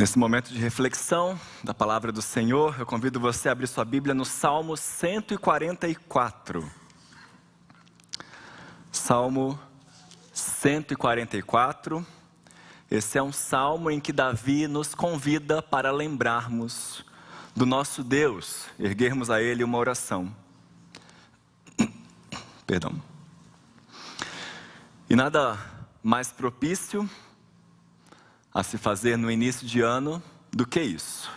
Nesse momento de reflexão da palavra do Senhor, eu convido você a abrir sua Bíblia no Salmo 144. Salmo 144. Esse é um salmo em que Davi nos convida para lembrarmos do nosso Deus, erguermos a Ele uma oração. Perdão. E nada mais propício a se fazer no início de ano do que isso.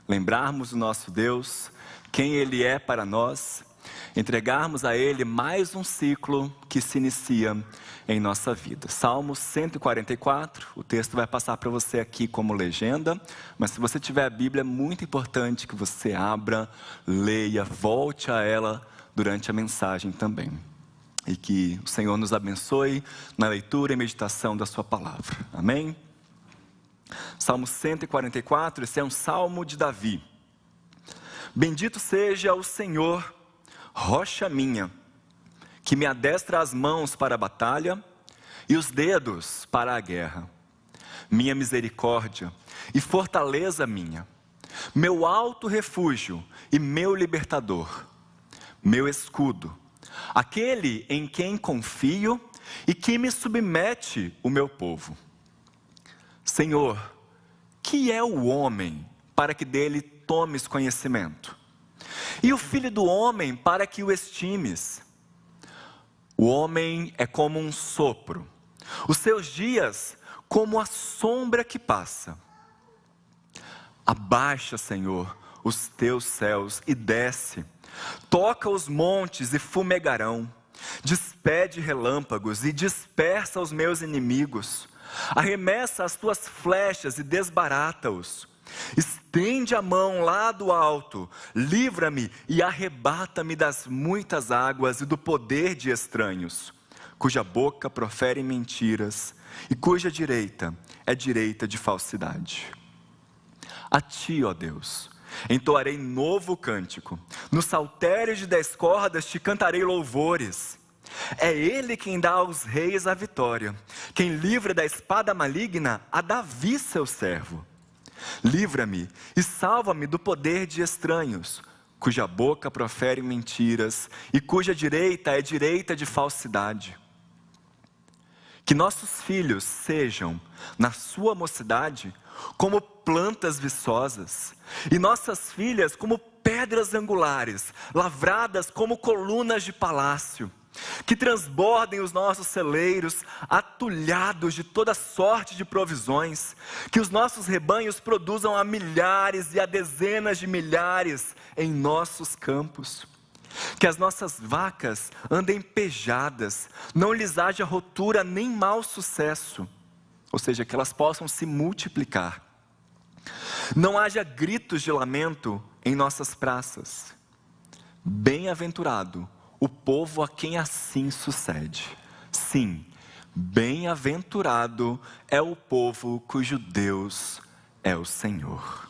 Lembrarmos do nosso Deus, quem Ele é para nós, entregarmos a Ele mais um ciclo que se inicia em nossa vida. Salmo 144, o texto vai passar para você aqui como legenda, mas se você tiver a Bíblia, é muito importante que você abra, leia, volte a ela durante a mensagem também. E que o Senhor nos abençoe na leitura e meditação da sua palavra. Amém? Salmo 144, esse é um salmo de Davi. Bendito seja o Senhor, rocha minha, que me adestra as mãos para a batalha e os dedos para a guerra. Minha misericórdia e fortaleza minha, meu alto refúgio e meu libertador, meu escudo, aquele em quem confio e que me submete o meu povo. Senhor, que é o homem para que dele tomes conhecimento? E o filho do homem para que o estimes? O homem é como um sopro, os seus dias como a sombra que passa. Abaixa, Senhor, os teus céus e desce, toca os montes e fumegarão, despede relâmpagos e dispersa os meus inimigos. Arremessa as tuas flechas e desbarata-os. Estende a mão lá do alto, livra-me e arrebata-me das muitas águas e do poder de estranhos, cuja boca profere mentiras e cuja direita é direita de falsidade. A ti, ó Deus, entoarei novo cântico, no saltério de 10 cordas te cantarei louvores. É Ele quem dá aos reis a vitória, quem livra da espada maligna a Davi seu servo. Livra-me e salva-me do poder de estranhos, cuja boca profere mentiras e cuja direita é direita de falsidade. Que nossos filhos sejam, na sua mocidade, como plantas viçosas, e nossas filhas como pedras angulares, lavradas como colunas de palácio. Que transbordem os nossos celeiros, atulhados de toda sorte de provisões. Que os nossos rebanhos produzam a milhares e a dezenas de milhares em nossos campos. Que as nossas vacas andem pejadas, não lhes haja rotura nem mau sucesso. Ou seja, que elas possam se multiplicar. Não haja gritos de lamento em nossas praças. Bem-aventurado o povo a quem assim sucede. Sim, bem-aventurado é o povo cujo Deus é o Senhor.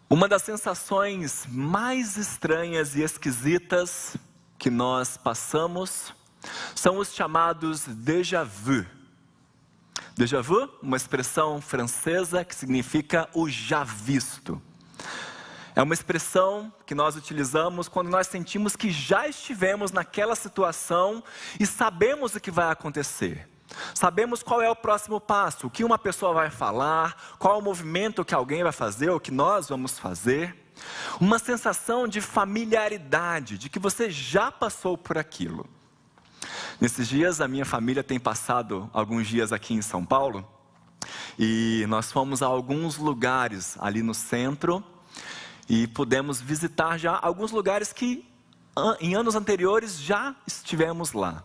Uma das sensações mais estranhas e esquisitas que nós passamos são os chamados déjà vu. Déjà vu, uma expressão francesa que significa o já visto. É uma expressão que nós utilizamos quando nós sentimos que já estivemos naquela situação e sabemos o que vai acontecer. Sabemos qual é o próximo passo, o que uma pessoa vai falar, qual é o movimento que alguém vai fazer ou que nós vamos fazer. Uma sensação de familiaridade, de que você já passou por aquilo. Nesses dias a minha família tem passado alguns dias aqui em São Paulo e nós fomos a alguns lugares ali no centro. E pudemos visitar já alguns lugares que em anos anteriores já estivemos lá.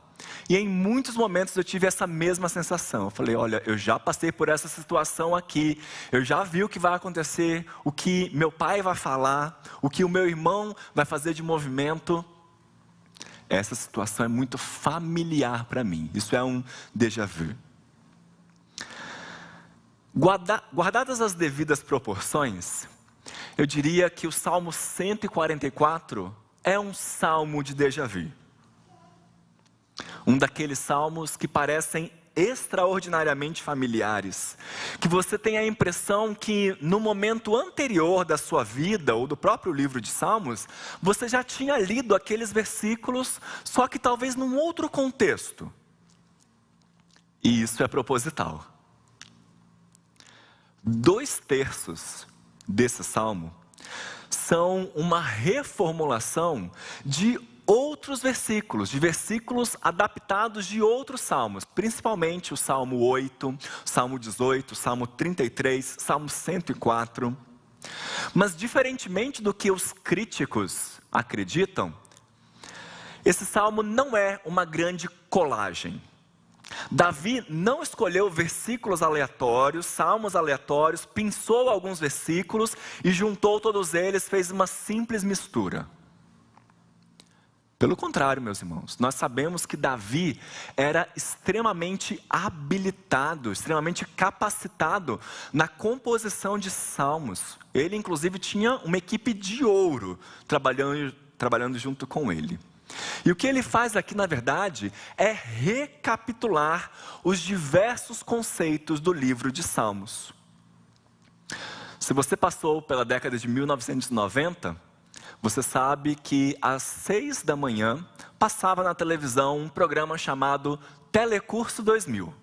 E em muitos momentos eu tive essa mesma sensação. Eu falei, olha, eu já passei por essa situação aqui. Eu já vi o que vai acontecer, o que meu pai vai falar, o que o meu irmão vai fazer de movimento. Essa situação é muito familiar para mim. Isso é um déjà vu. Guardadas as devidas proporções, eu diria que o Salmo 144 é um salmo de déjà vu. Um daqueles salmos que parecem extraordinariamente familiares, que você tem a impressão que no momento anterior da sua vida, ou do próprio livro de Salmos, você já tinha lido aqueles versículos, só que talvez num outro contexto. E isso é proposital. 2/3 desse salmo são uma reformulação de outros versículos, de versículos adaptados de outros salmos, principalmente o Salmo 8, Salmo 18, Salmo 33, Salmo 104. Mas diferentemente do que os críticos acreditam, esse salmo não é uma grande colagem. Davi não escolheu versículos aleatórios, salmos aleatórios, pensou alguns versículos e juntou todos eles, fez uma simples mistura. Pelo contrário, meus irmãos, nós sabemos que Davi era extremamente habilitado, extremamente capacitado na composição de salmos. Ele inclusive tinha uma equipe de ouro trabalhando junto com ele. E o que ele faz aqui, na verdade, é recapitular os diversos conceitos do livro de Salmos. Se você passou pela década de 1990, você sabe que às 6 da manhã passava na televisão um programa chamado Telecurso 2000.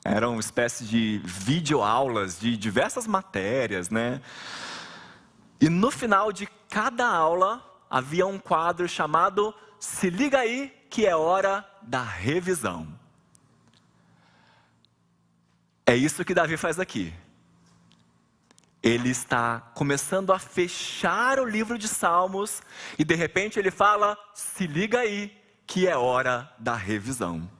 Era uma espécie de videoaulas de diversas matérias, né? E no final de cada aula havia um quadro chamado Se Liga Aí, que é hora da revisão. É isso que Davi faz aqui. Ele está começando a fechar o livro de Salmos e de repente ele fala, se liga aí, que é hora da revisão.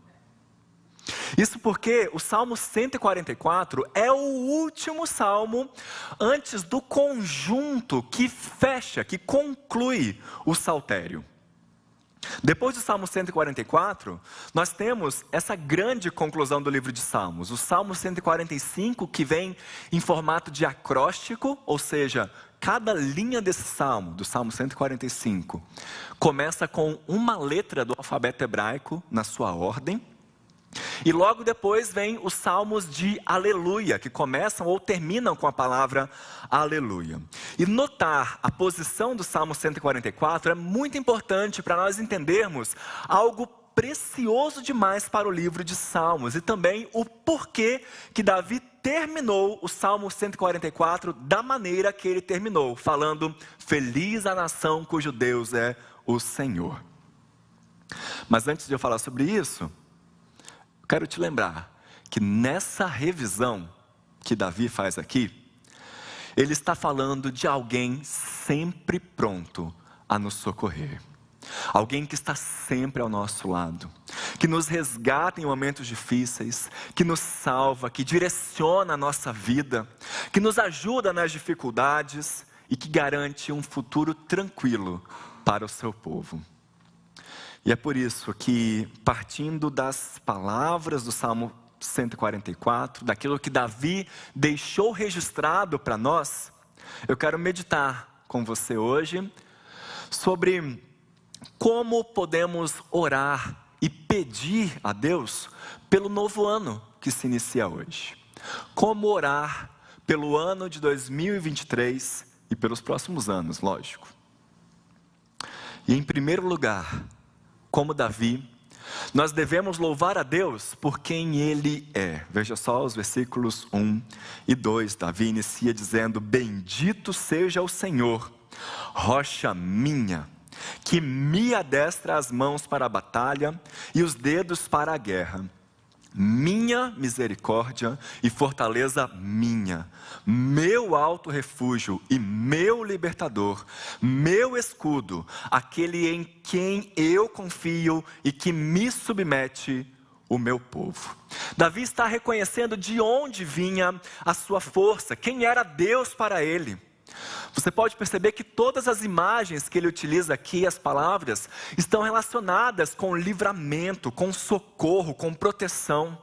Isso porque o Salmo 144 é o último salmo antes do conjunto que fecha, que conclui o saltério. Depois do Salmo 144, nós temos essa grande conclusão do livro de Salmos. O Salmo 145, que vem em formato de acróstico, ou seja, cada linha desse salmo, do Salmo 145, começa com uma letra do alfabeto hebraico na sua ordem. E logo depois vem os salmos de aleluia, que começam ou terminam com a palavra aleluia. E notar a posição do Salmo 144 é muito importante para nós entendermos algo precioso demais para o livro de Salmos. E também o porquê que Davi terminou o Salmo 144 da maneira que ele terminou, falando, feliz a nação cujo Deus é o Senhor. Mas antes de eu falar sobre isso, quero te lembrar que nessa revisão que Davi faz aqui, ele está falando de alguém sempre pronto a nos socorrer. Alguém que está sempre ao nosso lado, que nos resgata em momentos difíceis, que nos salva, que direciona a nossa vida, que nos ajuda nas dificuldades e que garante um futuro tranquilo para o seu povo. E é por isso que, partindo das palavras do Salmo 144, daquilo que Davi deixou registrado para nós, eu quero meditar com você hoje sobre como podemos orar e pedir a Deus pelo novo ano que se inicia hoje. Como orar pelo ano de 2023 e pelos próximos anos, lógico. E em primeiro lugar, como Davi, nós devemos louvar a Deus por quem Ele é. Veja só os versículos 1 e 2. Davi inicia dizendo, bendito seja o Senhor, rocha minha, que me adestra as mãos para a batalha e os dedos para a guerra. Minha misericórdia e fortaleza minha, meu alto refúgio e meu libertador, meu escudo, aquele em quem eu confio e que me submete o meu povo. Davi está reconhecendo de onde vinha a sua força, quem era Deus para ele. Você pode perceber que todas as imagens que ele utiliza aqui, as palavras, estão relacionadas com livramento, com socorro, com proteção.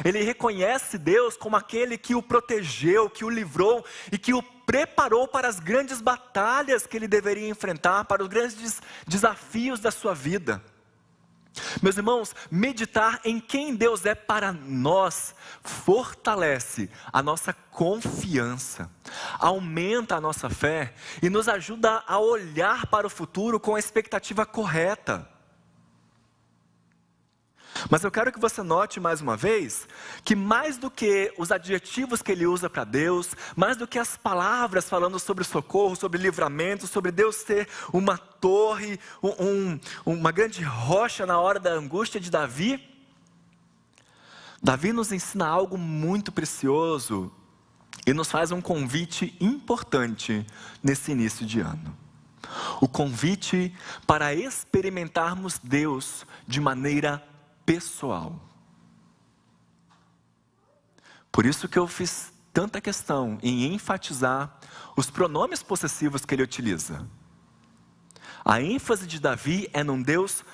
Ele reconhece Deus como aquele que o protegeu, que o livrou e que o preparou para as grandes batalhas que ele deveria enfrentar, para os grandes desafios da sua vida. Meus irmãos, meditar em quem Deus é para nós fortalece a nossa confiança, aumenta a nossa fé e nos ajuda a olhar para o futuro com a expectativa correta. Mas eu quero que você note mais uma vez, que mais do que os adjetivos que ele usa para Deus, mais do que as palavras falando sobre socorro, sobre livramento, sobre Deus ser uma torre, uma grande rocha na hora da angústia de Davi, Davi nos ensina algo muito precioso e nos faz um convite importante nesse início de ano. O convite para experimentarmos Deus de maneira pessoal. Por isso que eu fiz tanta questão em enfatizar os pronomes possessivos que ele utiliza. A ênfase de Davi é num Deus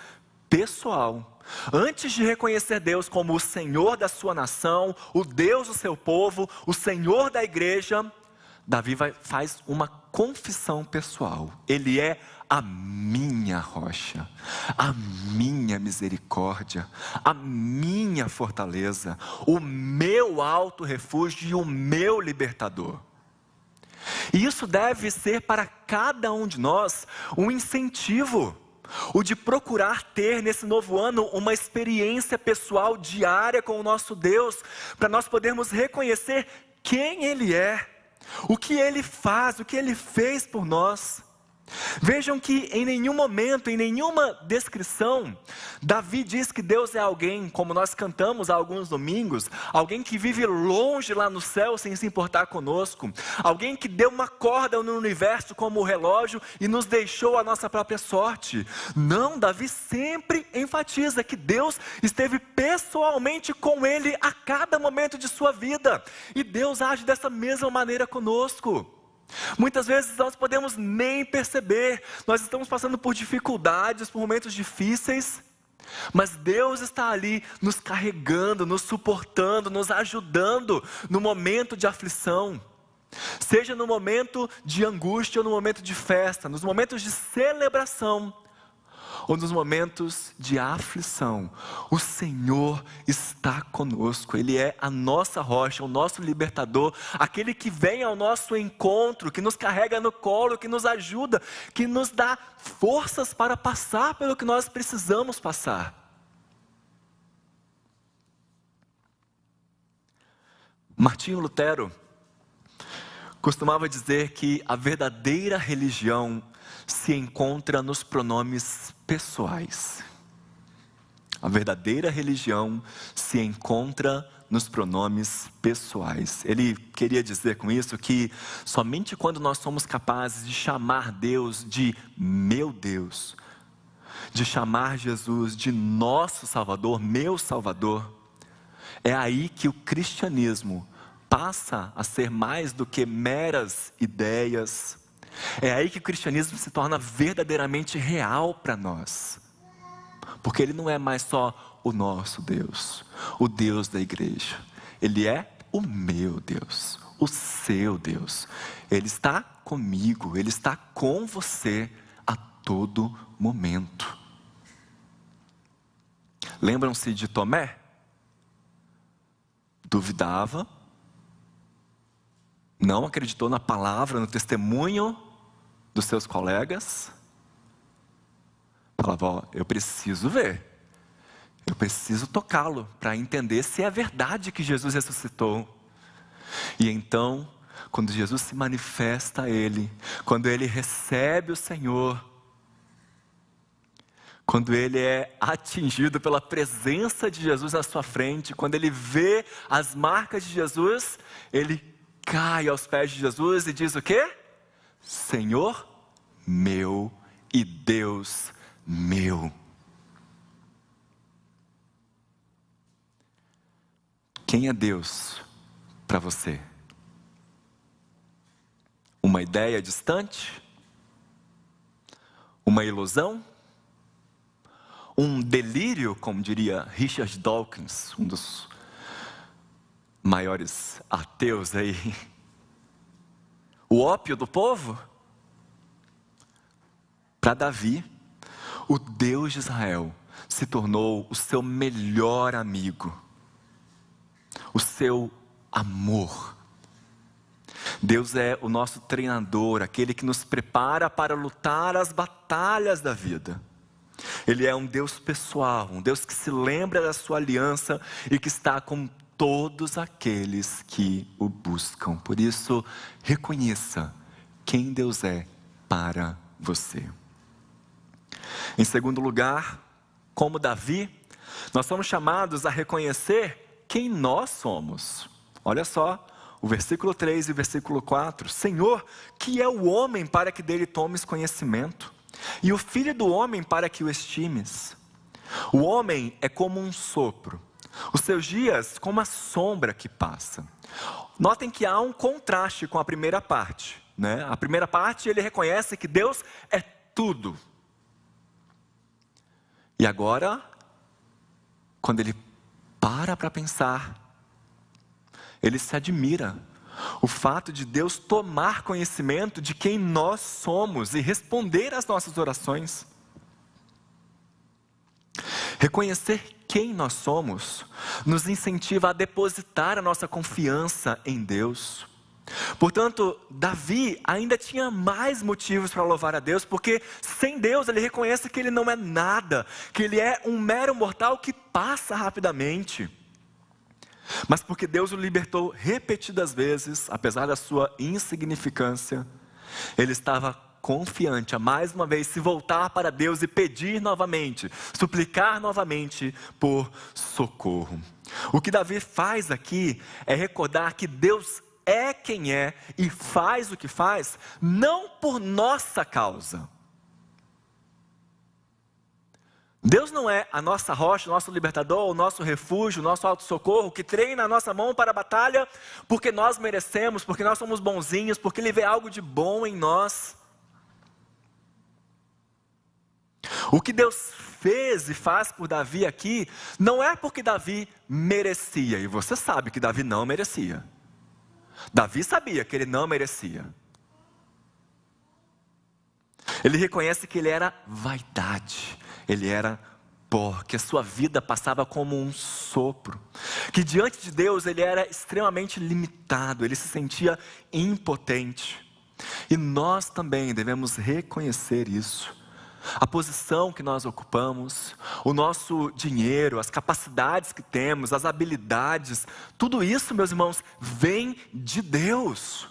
pessoal. Antes de reconhecer Deus como o Senhor da sua nação, o Deus do seu povo, o Senhor da igreja, Davi faz uma confissão pessoal. Ele é a minha rocha, a minha misericórdia, a minha fortaleza, o meu alto refúgio e o meu libertador. E isso deve ser para cada um de nós um incentivo, o de procurar ter nesse novo ano uma experiência pessoal diária com o nosso Deus, para nós podermos reconhecer quem Ele é, o que Ele faz, o que Ele fez por nós. Vejam que em nenhum momento, em nenhuma descrição, Davi diz que Deus é alguém, como nós cantamos há alguns domingos, alguém que vive longe lá no céu sem se importar conosco, alguém que deu uma corda no universo como o relógio e nos deixou a nossa própria sorte. Não, Davi sempre enfatiza que Deus esteve pessoalmente com ele a cada momento de sua vida, e Deus age dessa mesma maneira conosco. Muitas vezes nós podemos nem perceber, nós estamos passando por dificuldades, por momentos difíceis, mas Deus está ali nos carregando, nos suportando, nos ajudando no momento de aflição. Seja no momento de angústia ou no momento de festa, nos momentos de celebração ou nos momentos de aflição, o Senhor está conosco. Ele é a nossa rocha, o nosso libertador, aquele que vem ao nosso encontro, que nos carrega no colo, que nos ajuda, que nos dá forças para passar pelo que nós precisamos passar. Martinho Lutero costumava dizer que a verdadeira religião se encontra nos pronomes pessoais. A verdadeira religião se encontra nos pronomes pessoais. Ele queria dizer com isso que somente quando nós somos capazes de chamar Deus de meu Deus, de chamar Jesus de nosso Salvador, meu Salvador, é aí que o cristianismo passa a ser mais do que meras ideias. É aí que o cristianismo se torna verdadeiramente real para nós. Porque ele não é mais só o nosso Deus, o Deus da igreja. Ele é o meu Deus, o seu Deus. Ele está comigo, Ele está com você a todo momento. Lembram-se de Tomé? Duvidava, não acreditou na palavra, no testemunho dos seus colegas. Falava, eu preciso ver, eu preciso tocá-lo para entender se é verdade que Jesus ressuscitou. E então, quando Jesus se manifesta a ele, quando ele recebe o Senhor, quando ele é atingido pela presença de Jesus à sua frente, quando ele vê as marcas de Jesus, ele cai aos pés de Jesus e diz o quê? Senhor meu e Deus meu. Quem é Deus para você? Uma ideia distante? Uma ilusão? Um delírio, como diria Richard Dawkins, um dos maiores ateus aí? O ópio do povo? Para Davi, o Deus de Israel se tornou o seu melhor amigo, o seu amor. Deus é o nosso treinador, aquele que nos prepara para lutar as batalhas da vida. Ele é um Deus pessoal, um Deus que se lembra da sua aliança e que está com todos aqueles que o buscam. Por isso, reconheça quem Deus é para você. Em segundo lugar, como Davi, nós somos chamados a reconhecer quem nós somos. Olha só, o versículo 3 e o versículo 4. Senhor, que é o homem para que dele tomes conhecimento? E o filho do homem para que o estimes? O homem é como um sopro, os seus dias como a sombra que passa. Notem que há um contraste com a primeira parte, né? A primeira parte ele reconhece que Deus é tudo. E agora, quando ele para pensar, ele se admira. O fato de Deus tomar conhecimento de quem nós somos e responder às nossas orações. Reconhecer quem nós somos nos incentiva a depositar a nossa confiança em Deus. Portanto, Davi ainda tinha mais motivos para louvar a Deus, porque sem Deus ele reconhece que ele não é nada, que ele é um mero mortal que passa rapidamente. Mas porque Deus o libertou repetidas vezes, apesar da sua insignificância, ele estava confiante a mais uma vez se voltar para Deus e pedir novamente, suplicar novamente por socorro. O que Davi faz aqui é recordar que Deus é quem é e faz o que faz, não por nossa causa. Deus não é a nossa rocha, o nosso libertador, o nosso refúgio, o nosso auto-socorro, que treina a nossa mão para a batalha, porque nós merecemos, porque nós somos bonzinhos, porque Ele vê algo de bom em nós. O que Deus fez e faz por Davi aqui, não é porque Davi merecia, e você sabe que Davi não merecia. Davi sabia que ele não merecia. Ele reconhece que ele era vaidade, ele era pó, que a sua vida passava como um sopro, que diante de Deus ele era extremamente limitado, ele se sentia impotente. E nós também devemos reconhecer isso. A posição que nós ocupamos, o nosso dinheiro, as capacidades que temos, as habilidades, tudo isso, meus irmãos, vem de Deus.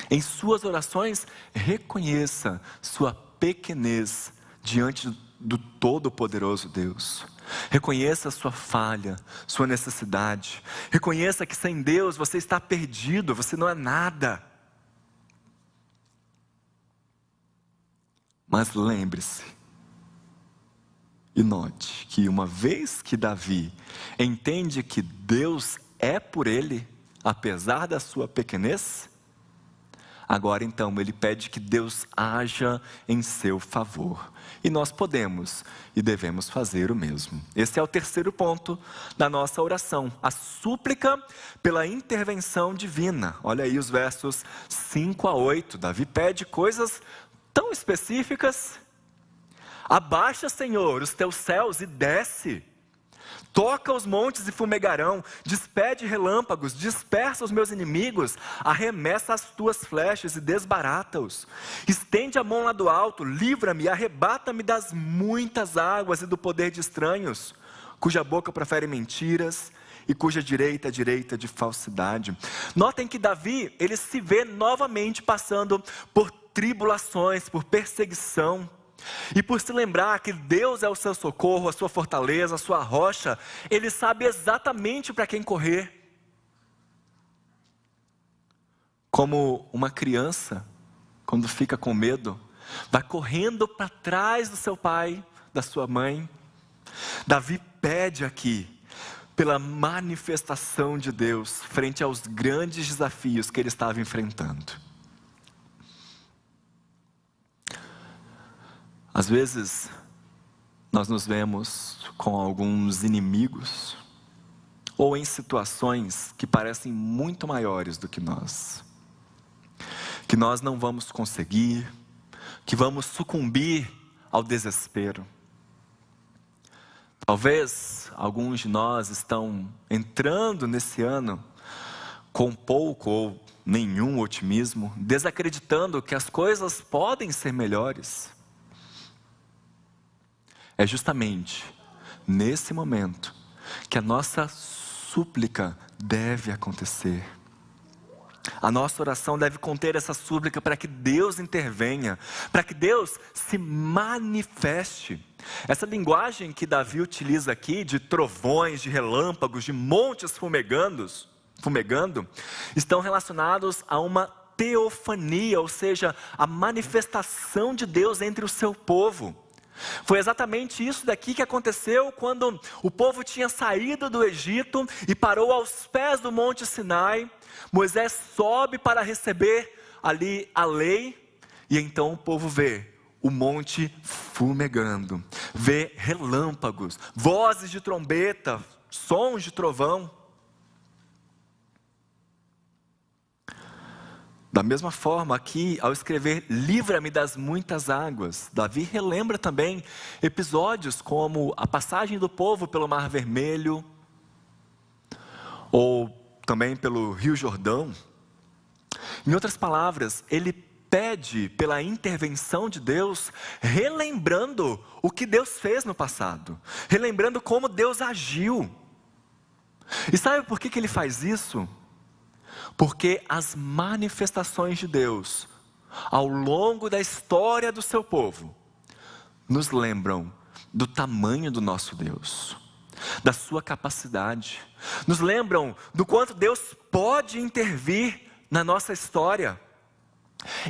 Em suas orações, reconheça sua pequenez diante do Todo-Poderoso Deus. Reconheça sua falha, sua necessidade. Reconheça que sem Deus você está perdido, você não é nada. Mas lembre-se e note que uma vez que Davi entende que Deus é por ele, apesar da sua pequenez, agora então ele pede que Deus haja em seu favor. E nós podemos e devemos fazer o mesmo. Esse é o terceiro ponto da nossa oração, a súplica pela intervenção divina. Olha aí os versos 5 a 8, Davi pede coisas tão específicas. Abaixa, Senhor, os teus céus e desce. Toca os montes e fumegarão. Despede relâmpagos, dispersa os meus inimigos. Arremessa as tuas flechas e desbarata-os. Estende a mão lá do alto, livra-me, arrebata-me das muitas águas e do poder de estranhos, cuja boca profere mentiras e cuja direita é direita de falsidade. Notem que Davi, ele se vê novamente passando por tribulações, por perseguição, e por se lembrar que Deus é o seu socorro, a sua fortaleza, a sua rocha, ele sabe exatamente para quem correr. Como uma criança, quando fica com medo, vai correndo para trás do seu pai, da sua mãe. Davi pede aqui pela manifestação de Deus frente aos grandes desafios que ele estava enfrentando. Às vezes, nós nos vemos com alguns inimigos, ou em situações que parecem muito maiores do que nós não vamos conseguir, que vamos sucumbir ao desespero. Talvez alguns de nós estão entrando nesse ano com pouco ou nenhum otimismo, desacreditando que as coisas podem ser melhores. É justamente nesse momento que a nossa súplica deve acontecer. A nossa oração deve conter essa súplica para que Deus intervenha, para que Deus se manifeste. Essa linguagem que Davi utiliza aqui, de trovões, de relâmpagos, de montes fumegando, estão relacionados a uma teofania, ou seja, a manifestação de Deus entre o seu povo. Foi exatamente isso daqui que aconteceu quando o povo tinha saído do Egito e parou aos pés do Monte Sinai. Moisés sobe para receber ali a lei, e então o povo vê o monte fumegando, vê relâmpagos, vozes de trombeta, sons de trovão. Da mesma forma, aqui, ao escrever, livra-me das muitas águas, Davi relembra também episódios como a passagem do povo pelo Mar Vermelho, ou também pelo Rio Jordão. Em outras palavras, ele pede pela intervenção de Deus, relembrando o que Deus fez no passado, relembrando como Deus agiu. E sabe por que ele faz isso? Porque as manifestações de Deus, ao longo da história do seu povo, nos lembram do tamanho do nosso Deus, da sua capacidade, nos lembram do quanto Deus pode intervir na nossa história.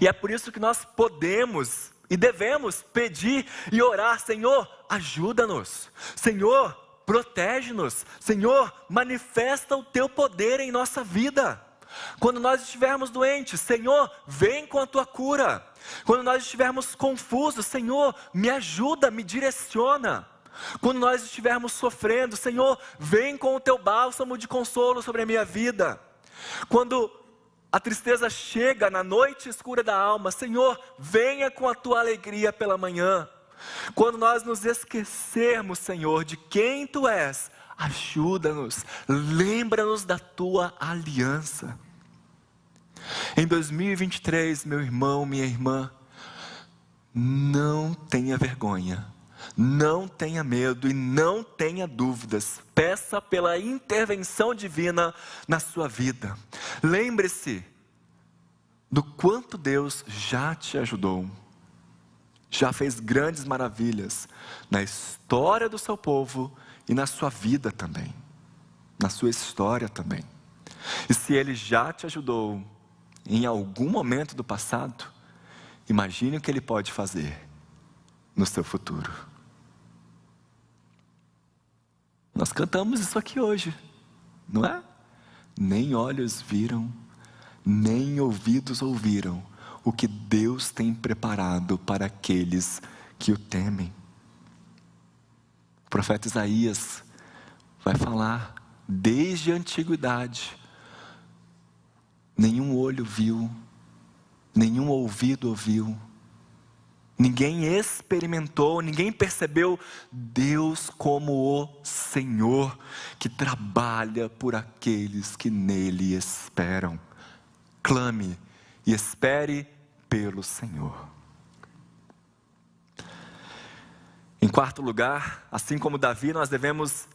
E é por isso que nós podemos e devemos pedir e orar: Senhor, ajuda-nos, Senhor, protege-nos, Senhor, manifesta o teu poder em nossa vida. Quando nós estivermos doentes, Senhor, vem com a tua cura. Quando nós estivermos confusos, Senhor, me ajuda, me direciona. Quando nós estivermos sofrendo, Senhor, vem com o teu bálsamo de consolo sobre a minha vida. Quando a tristeza chega na noite escura da alma, Senhor, venha com a tua alegria pela manhã. Quando nós nos esquecermos, Senhor, de quem tu és, ajuda-nos, lembra-nos da tua aliança. Em 2023, meu irmão, minha irmã, não tenha vergonha, não tenha medo e não tenha dúvidas. Peça pela intervenção divina na sua vida. Lembre-se do quanto Deus já te ajudou, já fez grandes maravilhas na história do seu povo e na sua vida também, na sua história também. E se Ele já te ajudou em algum momento do passado, imagine o que Ele pode fazer no seu futuro. Nós cantamos isso aqui hoje, não é? Nem olhos viram, nem ouvidos ouviram o que Deus tem preparado para aqueles que o temem. O profeta Isaías vai falar: desde a antiguidade, nenhum olho viu, nenhum ouvido ouviu, ninguém experimentou, ninguém percebeu Deus como o Senhor, que trabalha por aqueles que nele esperam. Clame e espere pelo Senhor. Em quarto lugar, assim como Davi, nós devemos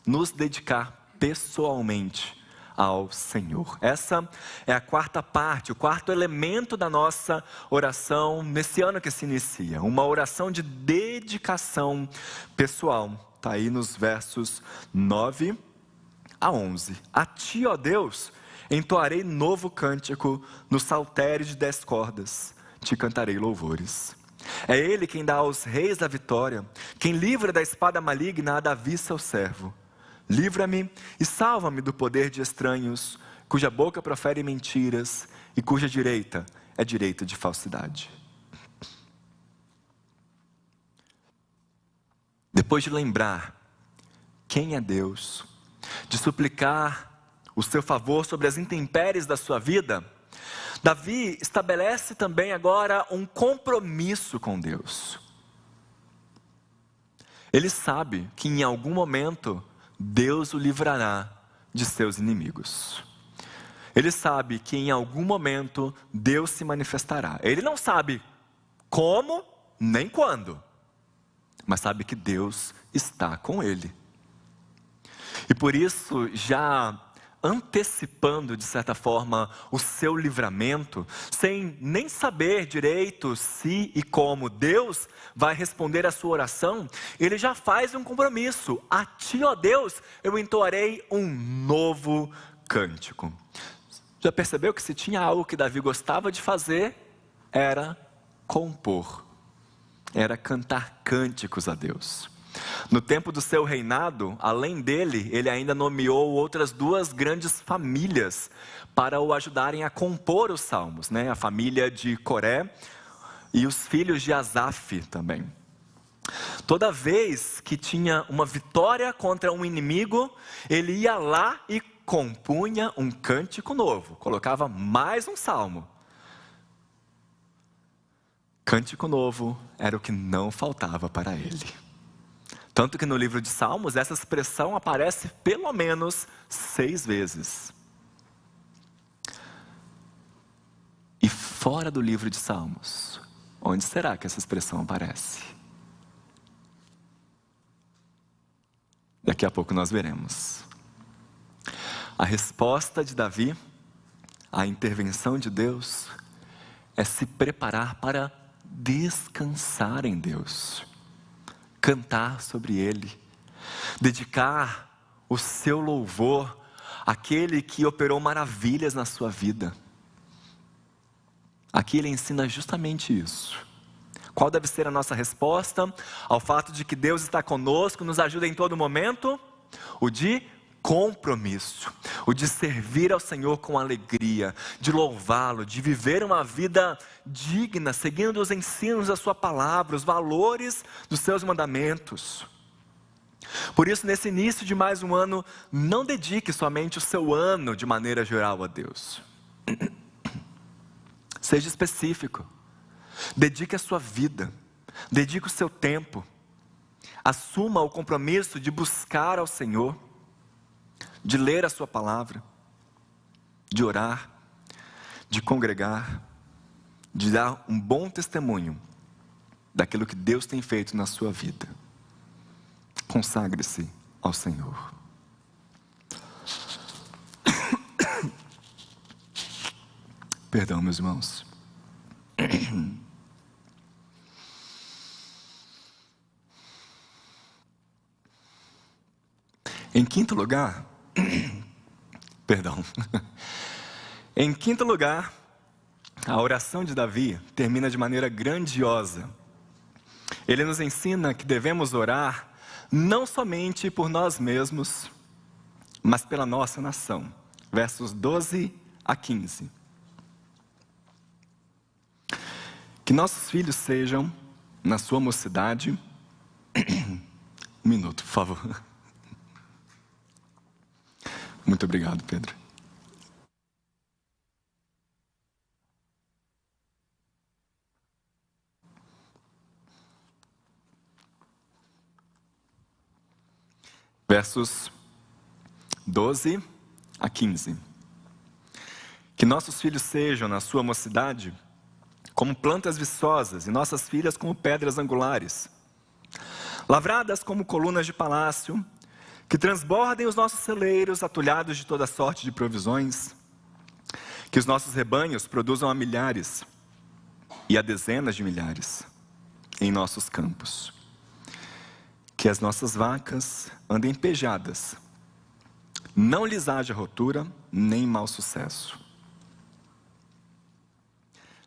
nos dedicar pessoalmente ao Senhor. Essa é a quarta parte, o quarto elemento da nossa oração nesse ano que se inicia. Uma oração de dedicação pessoal. Está aí nos versos 9 a 11. A ti, ó Deus, entoarei novo cântico, no saltério de 10 cordas, te cantarei louvores. É Ele quem dá aos reis a vitória, quem livra da espada maligna a Davi seu servo. Livra-me e salva-me do poder de estranhos, cuja boca profere mentiras e cuja direita é direita de falsidade. Depois de lembrar quem é Deus, de suplicar o seu favor sobre as intempéries da sua vida, Davi estabelece também agora um compromisso com Deus. Ele sabe que em algum momento Deus o livrará de seus inimigos. Ele sabe que em algum momento Deus se manifestará. Ele não sabe como nem quando, mas sabe que Deus está com ele. E por isso, já antecipando de certa forma o seu livramento, sem nem saber direito se e como Deus vai responder a sua oração, ele já faz um compromisso: a ti, ó Deus, eu entoarei um novo cântico. Já percebeu que se tinha algo que Davi gostava de fazer, era compor, era cantar cânticos a Deus. No tempo do seu reinado, além dele, ele ainda nomeou outras duas grandes famílias para o ajudarem a compor os salmos, A família de Coré e os filhos de Asaf também. Toda vez que tinha uma vitória contra um inimigo, ele ia lá e compunha um cântico novo, colocava mais um salmo. Cântico novo era o que não faltava para ele. Tanto que no livro de Salmos, essa expressão aparece pelo menos 6 vezes. E fora do livro de Salmos, onde será que essa expressão aparece? Daqui a pouco nós veremos. A resposta de Davi à intervenção de Deus é se preparar para descansar em Deus. Cantar sobre Ele, dedicar o seu louvor àquele que operou maravilhas na sua vida. Aqui ele ensina justamente isso. Qual deve ser a nossa resposta ao fato de que Deus está conosco, nos ajuda em todo momento? O de compromisso, o de servir ao Senhor com alegria, de louvá-lo, de viver uma vida digna, seguindo os ensinos da sua palavra, os valores dos seus mandamentos. Por isso, nesse início de mais um ano, não dedique somente o seu ano de maneira geral a Deus. Seja específico. Dedique a sua vida, dedique o seu tempo. Assuma o compromisso de buscar ao Senhor, de ler a sua palavra, de orar, de congregar, de dar um bom testemunho daquilo que Deus tem feito na sua vida. Consagre-se ao Senhor. Perdão, meus irmãos. Em quinto lugar, Em quinto lugar, a oração de Davi termina de maneira grandiosa. Ele nos ensina que devemos orar não somente por nós mesmos, mas pela nossa nação. Versos 12 a 15. Que nossos filhos sejam, na sua mocidade... Um minuto, por favor. Muito obrigado, Pedro. Versos 12 a 15. Que nossos filhos sejam, na sua mocidade, como plantas viçosas, e nossas filhas como pedras angulares, lavradas como colunas de palácio, que transbordem os nossos celeiros, atulhados de toda sorte de provisões, que os nossos rebanhos produzam a milhares e a dezenas de milhares em nossos campos, que as nossas vacas andem pejadas, não lhes haja rotura nem mau sucesso,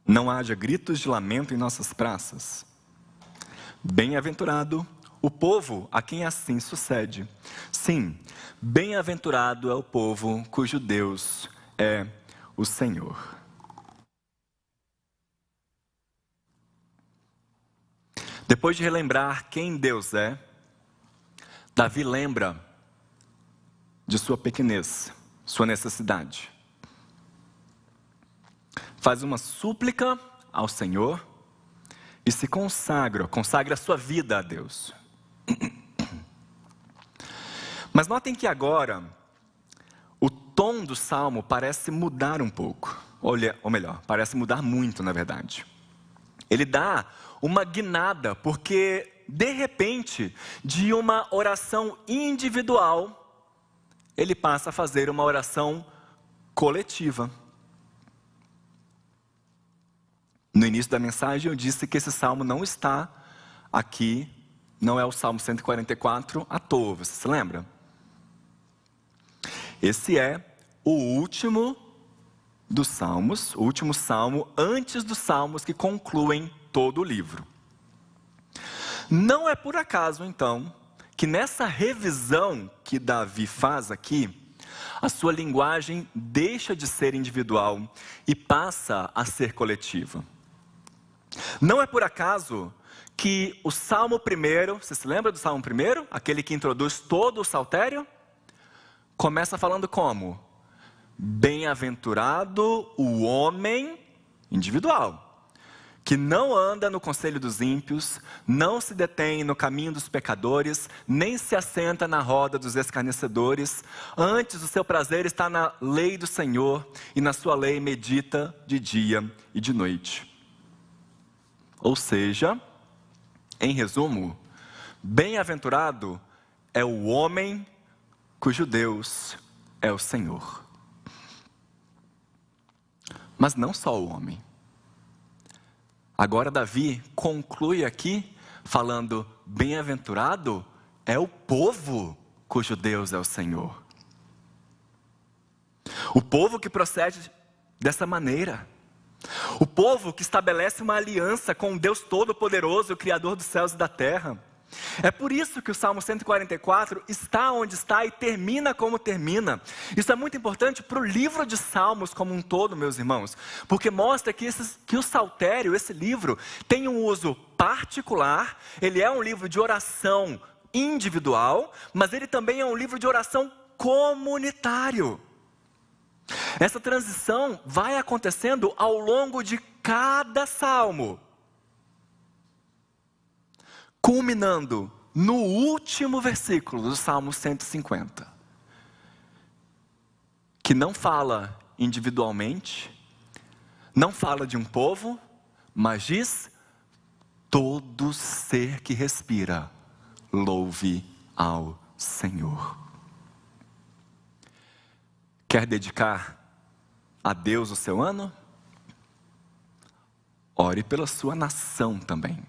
não haja gritos de lamento em nossas praças. Bem-aventurado o povo a quem assim sucede. Sim, bem-aventurado é o povo cujo Deus é o Senhor. Depois de relembrar quem Deus é, Davi lembra de sua pequenez, sua necessidade. Faz uma súplica ao Senhor e se consagra a sua vida a Deus. Mas notem que agora, o tom do salmo parece mudar um pouco. Ou melhor, parece mudar muito, na verdade. Ele dá uma guinada, porque, de repente, de uma oração individual, ele passa a fazer uma oração coletiva. No início da mensagem eu disse que esse salmo não está aqui, não é o Salmo 144 à toa, você se lembra? Esse é o último dos salmos, o último salmo antes dos salmos que concluem todo o livro. Não é por acaso, então, que nessa revisão que Davi faz aqui, a sua linguagem deixa de ser individual e passa a ser coletiva. Não é por acaso que o Salmo 1, você se lembra do Salmo 1? Aquele que introduz todo o saltério? Começa falando como? Bem-aventurado o homem individual, que não anda no conselho dos ímpios, não se detém no caminho dos pecadores, nem se assenta na roda dos escarnecedores. Antes o seu prazer está na lei do Senhor, e na sua lei medita de dia e de noite. Ou seja, em resumo, bem-aventurado é o homem cujo Deus é o Senhor. Mas não só o homem. Agora Davi conclui aqui falando, bem-aventurado é o povo cujo Deus é o Senhor. O povo que procede dessa maneira. O povo que estabelece uma aliança com o Deus Todo-Poderoso, o Criador dos céus e da terra. É por isso que o Salmo 144 está onde está e termina como termina. Isso é muito importante para o livro de Salmos como um todo, meus irmãos. Porque mostra que o saltério, esse livro, tem um uso particular. Ele é um livro de oração individual, mas ele também é um livro de oração comunitário. Essa transição vai acontecendo ao longo de cada salmo, culminando no último versículo do Salmo 150, que não fala individualmente, não fala de um povo, mas diz: todo ser que respira, louve ao Senhor. Quer dedicar a Deus o seu ano? Ore pela sua nação também.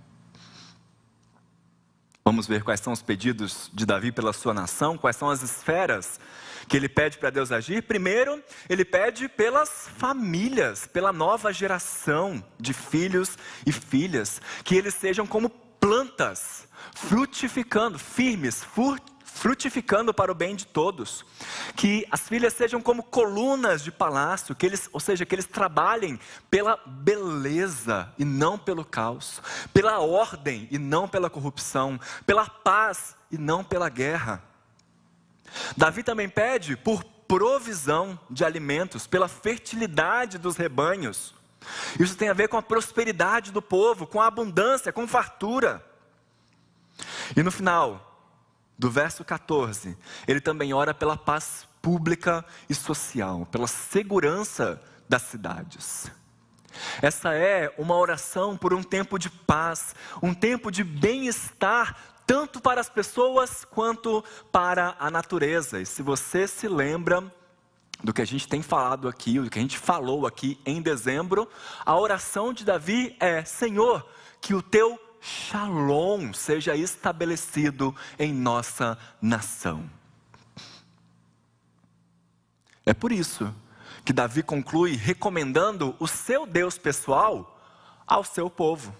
Vamos ver quais são os pedidos de Davi pela sua nação, quais são as esferas que ele pede para Deus agir. Primeiro, ele pede pelas famílias, pela nova geração de filhos e filhas, que eles sejam como plantas, frutificando, firmes, frutificando para o bem de todos. Que as filhas sejam como colunas de palácio, que eles trabalhem pela beleza e não pelo caos, pela ordem e não pela corrupção, pela paz e não pela guerra. Davi também pede por provisão de alimentos, pela fertilidade dos rebanhos. Isso tem a ver com a prosperidade do povo, com a abundância, com fartura. E no final do verso 14, ele também ora pela paz pública e social, pela segurança das cidades. Essa é uma oração por um tempo de paz, um tempo de bem-estar, tanto para as pessoas quanto para a natureza. E se você se lembra do que a gente tem falado aqui, do que a gente falou aqui em dezembro, a oração de Davi é: Senhor, que o teu Shalom seja estabelecido em nossa nação. É por isso que Davi conclui recomendando o seu Deus pessoal ao seu povo.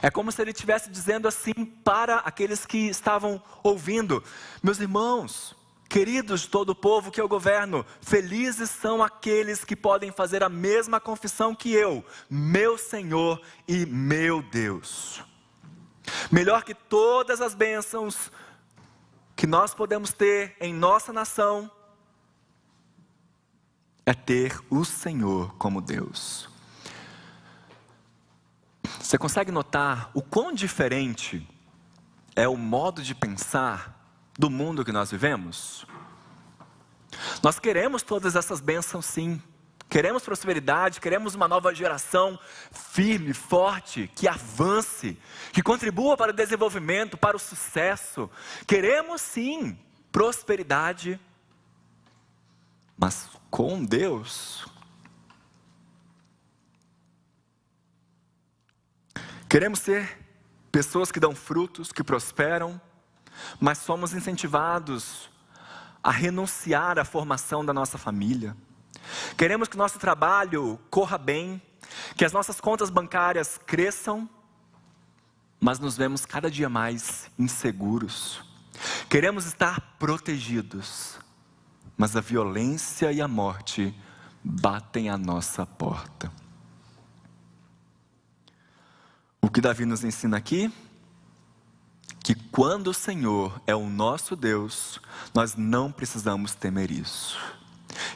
É como se ele estivesse dizendo assim para aqueles que estavam ouvindo: meus irmãos, queridos de todo o povo que eu governo, felizes são aqueles que podem fazer a mesma confissão que eu, meu Senhor e meu Deus. Melhor que todas as bênçãos que nós podemos ter em nossa nação, é ter o Senhor como Deus. Você consegue notar o quão diferente é o modo de pensar do mundo que nós vivemos? Nós queremos todas essas bênçãos, sim. Queremos prosperidade, queremos uma nova geração firme, forte, que avance, que contribua para o desenvolvimento, para o sucesso. Queremos, sim, prosperidade, mas com Deus. Queremos ser pessoas que dão frutos, que prosperam, mas somos incentivados a renunciar à formação da nossa família. Queremos que nosso trabalho corra bem, que as nossas contas bancárias cresçam, mas nos vemos cada dia mais inseguros. Queremos estar protegidos, mas a violência e a morte batem à nossa porta. O que Davi nos ensina aqui? Que quando o Senhor é o nosso Deus, nós não precisamos temer isso.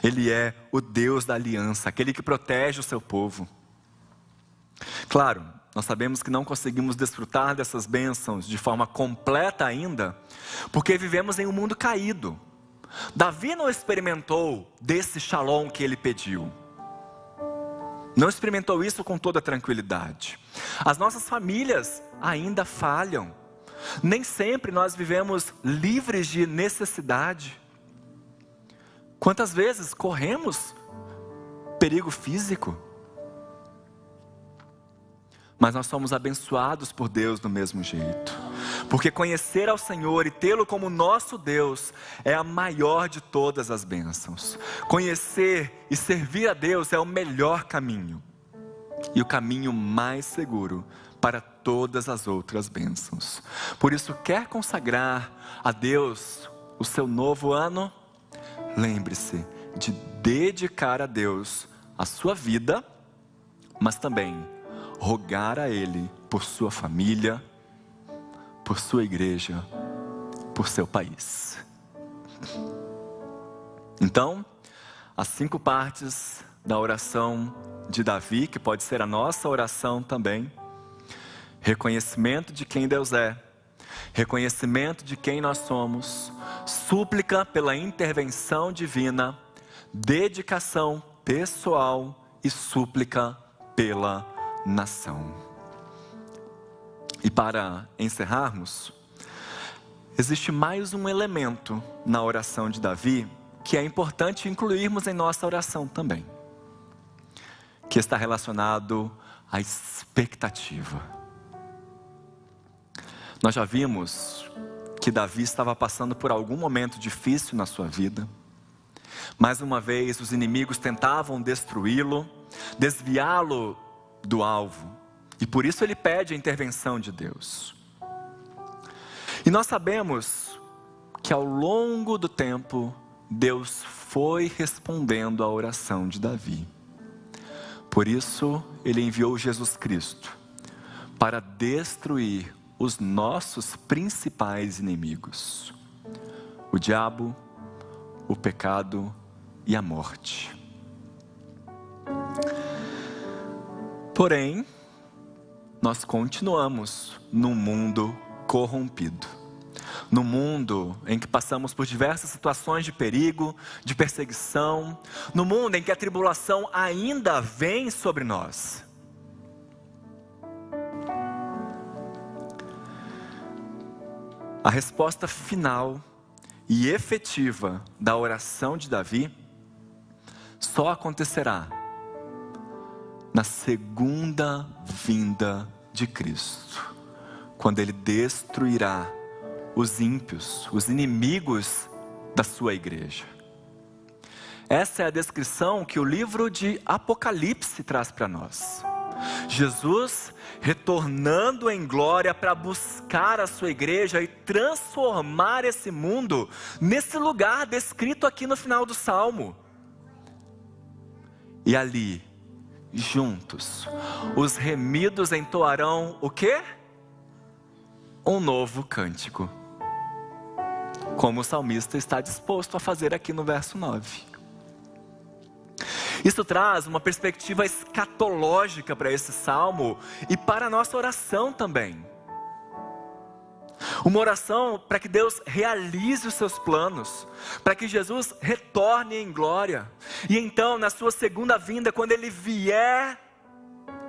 Ele é o Deus da aliança, aquele que protege o seu povo. Claro, nós sabemos que não conseguimos desfrutar dessas bênçãos de forma completa ainda, porque vivemos em um mundo caído. Davi não experimentou desse shalom que ele pediu. Não experimentou isso com toda tranquilidade. As nossas famílias ainda falham. Nem sempre nós vivemos livres de necessidade. Quantas vezes corremos perigo físico? Mas nós somos abençoados por Deus do mesmo jeito. Porque conhecer ao Senhor e tê-lo como nosso Deus é a maior de todas as bênçãos. Conhecer e servir a Deus é o melhor caminho. E o caminho mais seguro para todas as outras bênçãos. Por isso, quer consagrar a Deus o seu novo ano? Lembre-se de dedicar a Deus a sua vida, mas também rogar a Ele por sua família, por sua igreja, por seu país. Então, as 5 partes da oração de Davi, que pode ser a nossa oração também: reconhecimento de quem Deus é, reconhecimento de quem nós somos, súplica pela intervenção divina, dedicação pessoal e súplica pela nação. E para encerrarmos, existe mais um elemento na oração de Davi que é importante incluirmos em nossa oração também, que está relacionado à expectativa. Nós já vimos que Davi estava passando por algum momento difícil na sua vida. Mais uma vez, os inimigos tentavam destruí-lo, desviá-lo do alvo. E por isso ele pede a intervenção de Deus. E nós sabemos que ao longo do tempo, Deus foi respondendo à oração de Davi. Por isso, ele enviou Jesus Cristo para destruir os nossos principais inimigos: o diabo, o pecado e a morte. Porém, nós continuamos num mundo corrompido, num mundo em que passamos por diversas situações de perigo, de perseguição, no mundo em que a tribulação ainda vem sobre nós. A resposta final e efetiva da oração de Davi só acontecerá na segunda vinda de Cristo, quando Ele destruirá os ímpios, os inimigos da sua igreja. Essa é a descrição que o livro de Apocalipse traz para nós. Jesus retornando em glória para buscar a sua igreja e transformar esse mundo nesse lugar descrito aqui no final do Salmo. E ali, juntos, os remidos entoarão o quê? Um novo cântico, como o salmista está disposto a fazer aqui no verso 9. Isso traz uma perspectiva escatológica para esse salmo e para a nossa oração também. Uma oração para que Deus realize os seus planos, para que Jesus retorne em glória. E então, na sua segunda vinda, quando Ele vier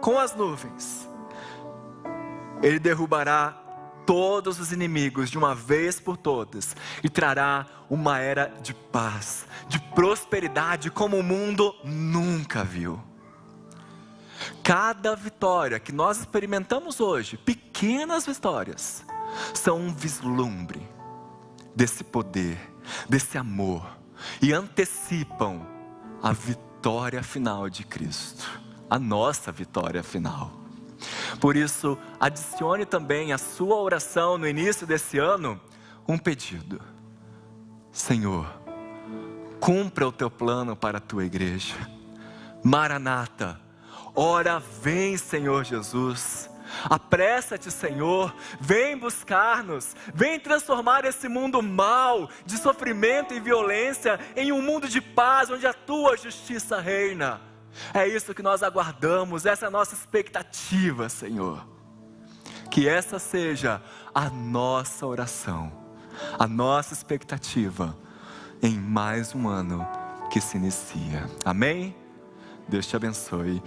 com as nuvens, Ele derrubará todos os inimigos de uma vez por todas e trará uma era de paz, de prosperidade como o mundo nunca viu. Cada vitória que nós experimentamos hoje, pequenas vitórias, são um vislumbre desse poder, desse amor, e antecipam a vitória final de Cristo, a nossa vitória final. Por isso, adicione também à sua oração no início desse ano um pedido: Senhor, cumpra o teu plano para a tua igreja. Maranata, ora vem, Senhor Jesus. Apressa-te, Senhor, vem buscar-nos, vem transformar esse mundo mau, de sofrimento e violência, em um mundo de paz, onde a tua justiça reina. É isso que nós aguardamos, essa é a nossa expectativa, Senhor. Que essa seja a nossa oração, a nossa expectativa em mais um ano que se inicia. Amém? Deus te abençoe.